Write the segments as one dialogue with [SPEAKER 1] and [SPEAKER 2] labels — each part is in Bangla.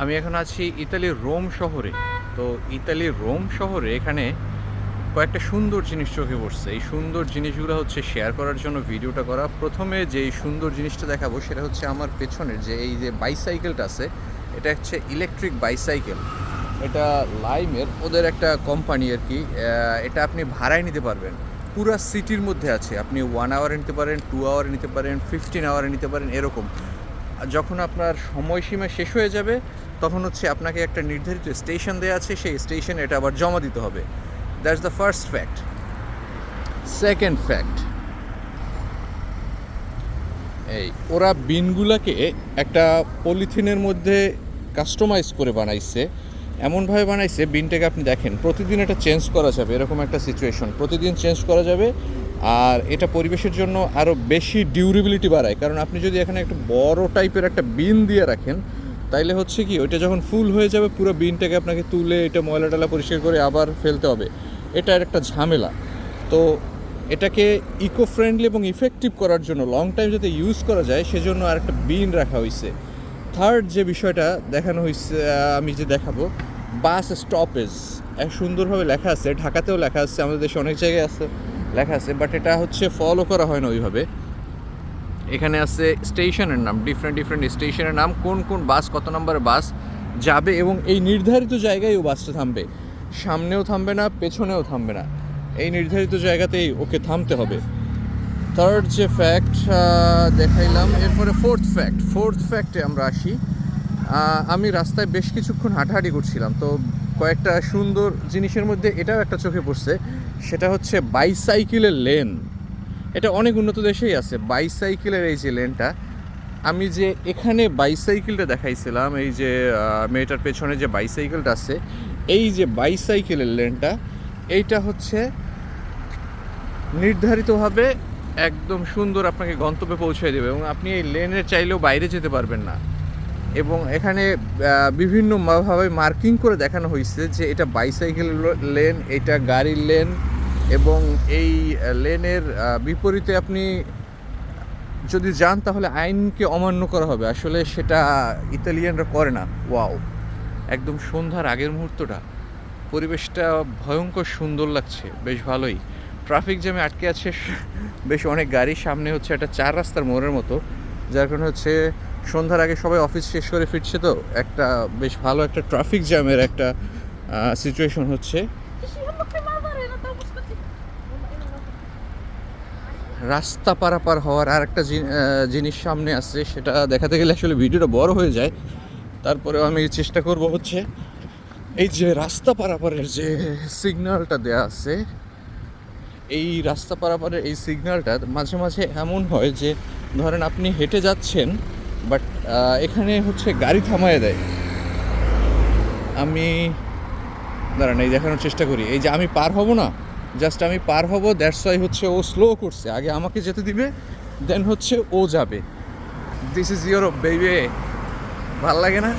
[SPEAKER 1] আমি এখন আছি ইতালির রোম শহরে। তো ইতালির রোম শহরে এখানে কয়েকটা সুন্দর জিনিস চোখে পড়ছে। এই সুন্দর জিনিসগুলো হচ্ছে শেয়ার করার জন্য ভিডিওটা করা। প্রথমে যে এই সুন্দর জিনিসটা দেখাবো সেটা হচ্ছে আমার পেছনের যে এই যে বাইসাইকেলটা আছে, এটা হচ্ছে ইলেকট্রিক বাইসাইকেল। এটা লাইমের ওদের একটা কোম্পানি আর কি। এটা আপনি ভাড়ায় নিতে পারবেন, পুরা সিটির মধ্যে আছে। আপনি 1 আওয়ারে নিতে পারেন, 2 আওয়ারে নিতে পারেন, 15 আওয়ারে নিতে পারেন, এরকম। যখন আপনার সময়সীমা শেষ হয়ে যাবে তখন হচ্ছে আপনাকে একটা নির্ধারিত স্টেশন দেওয়া আছে, সেই স্টেশনে এটা আবার জমা দিতে হবে। That's the first fact. Second fact, এই ওরা বিনগুলাকে একটা পলিথিনের মধ্যে কাস্টমাইজ করে বানাইছে। এমনভাবে বানাইছে বিনটাকে আপনি দেখেন প্রতিদিন এটা চেঞ্জ করা যাবে, এরকম একটা সিচুয়েশন, প্রতিদিন চেঞ্জ করা যাবে। আর এটা পরিবেশের জন্য আরও বেশি ডিউরেবিলিটি বাড়ায়, কারণ আপনি যদি এখানে একটা বড় টাইপের একটা বিন দিয়ে রাখেন তাইলে হচ্ছে কি ওইটা যখন ফুল হয়ে যাবে পুরো বিনটাকে আপনাকে তুলে এটা ময়লা টয়লা পরিষ্কার করে আবার ফেলতে হবে, এটার একটা ঝামেলা। তো এটাকে ইকো ফ্রেন্ডলি এবং ইফেক্টিভ করার জন্য লং টাইম যাতে ইউজ করা যায় সেজন্য আর একটা বিন রাখা হয়েছে। থার্ড যে বিষয়টা দেখানো হয়েছে, আমি যে দেখাবো, বাস স্টপেজ এক সুন্দরভাবে লেখা আছে। ঢাকাতেও লেখা আছে, আমাদের দেশে অনেক জায়গায় আছে লেখা আছে, বাট এটা হচ্ছে ফলো করা হয় না ওইভাবে। এখানে আছে স্টেশনের নাম, ডিফারেন্ট ডিফারেন্ট স্টেশনের নাম, কোন কোন বাস কত নম্বরের বাস যাবে, এবং এই নির্ধারিত জায়গায় ও বাসটা থামবে। সামনেও থামবে না, পেছনেও থামবে না, এই নির্ধারিত জায়গাতেই ওকে থামতে হবে। থার্ড যে ফ্যাক্ট দেখাইলাম, এরপরে ফোর্থ ফ্যাক্টে আমরা আসি। আমি রাস্তায় বেশ কিছুক্ষণ হাঁটাহাঁটি করছিলাম, তো কয়েকটা সুন্দর জিনিসের মধ্যে এটাও একটা চোখে পড়ছে। সেটা হচ্ছে বাইসাইকেলের লেন। এটা অনেক উন্নত দেশেই আছে বাইসাইকেলের এই যে লেনটা। আমি যে এখানে বাইসাইকেলটা দেখাইছিলাম, এই যে মেয়েটার পেছনে যে বাইসাইকেলটা আছে, এই যে বাইসাইকেলের লেনটা, এইটা হচ্ছে নির্ধারিতভাবে একদম সুন্দর আপনাকে গন্তব্যে পৌঁছে দেবে, এবং আপনি এই লেনের চাইলেও বাইরে যেতে পারবেন না। এবং এখানে বিভিন্নভাবে মার্কিং করে দেখানো হয়েছে যে এটা বাইসাইকেল লেন, এটা গাড়ির লেন, এবং এই লেনের বিপরীতে আপনি যদি যান তাহলে আইনকে অমান্য করা হবে। আসলে সেটা ইতালিয়ানরা করে না। ওয়াও, একদম সন্ধ্যার আগের মুহূর্তটা, পরিবেশটা ভয়ঙ্কর সুন্দর লাগছে, বেশ ভালোই। ট্রাফিক জ্যামে আটকে আছে বেশ অনেক গাড়ি। সামনে হচ্ছে একটা 4 রাস্তার মোড়ের মতো, যার কারণে হচ্ছে সন্ধ্যার আগে সবাই অফিস শেষ করে ফিরছে, তো একটা বেশ ভালো একটা ট্রাফিক জ্যামের একটা সিচুয়েশন হচ্ছে। রাস্তা পারাপার হওয়ার আর একটা জিনিস সামনে আসছে, সেটা দেখাতে গেলে আসলে ভিডিওটা বড় হয়ে যায়। তারপরেও আমি চেষ্টা করব হচ্ছে এই যে রাস্তা পারাপারের যে সিগন্যালটা দেয়া আছে, এই রাস্তা পারাপারের এই সিগন্যালটা মাঝে মাঝে এমন হয় যে ধরেন আপনি হেঁটে যাচ্ছেন, বাট এখানে হচ্ছে গাড়ি থামায় দেয়। আমি দাঁড়ান এই দেখানোর চেষ্টা করি। এই যে আমি পার হব না, জাস্ট আমি পার হব, দ্যাটস ওয়াই হচ্ছে ও স্লো করছে, আগে আমাকে যেতে দিবে, দেন হচ্ছে ও যাবে। This is Europe baby. ভাল লাগে না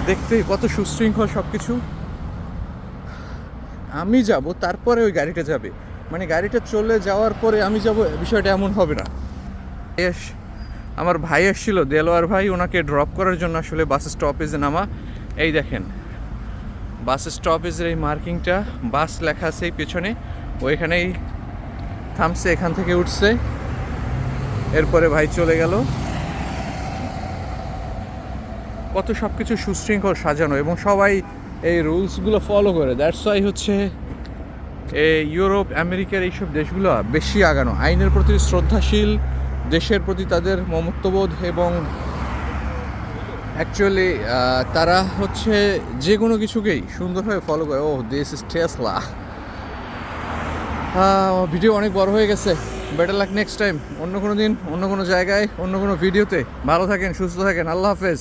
[SPEAKER 1] দেখতে কত সুশৃঙ্খল সব কিছু? আমি যাব তারপরে ওই গাড়িটা যাবে, মানে গাড়িটা চলে যাওয়ার পরে আমি যাব, বিষয়টা এমন হবে না। আমার ভাই এসেছিল, দেলোয়ার ভাই, ওনাকে ড্রপ করার জন্য আসলে বাস স্টপেজে নামা। এই দেখেন বাস স্টপেজের এই মার্কিংটা, বাস লেখা আছে এই পেছনে, ওইখানেই থামছে, এখান থেকে উঠছে, এরপরে ভাই চলে গেল। কত সব কিছু সুশৃঙ্খল সাজানো, এবং সবাই এই রুলসগুলো ফলো করে। দ্যাটস ওয়াই হচ্ছে ইউরোপ আমেরিকার এইসব দেশগুলো বেশি আগানো, আইনের প্রতি শ্রদ্ধাশীল, দেশের প্রতি তাদের মমত্ববোধ, এবং অ্যাকচুয়ালি তারা হচ্ছে যে কোনো কিছুকেই সুন্দরভাবে ফলো করে। ও দিস ইজ টেসলা। ভিডিও অনেক বড় হয়ে গেছে, বেটার লাক নেক্সট টাইম, অন্য কোনো দিন, অন্য কোনো জায়গায়, অন্য কোনো ভিডিওতে। ভালো থাকেন, সুস্থ থাকেন, আল্লাহ হাফেজ।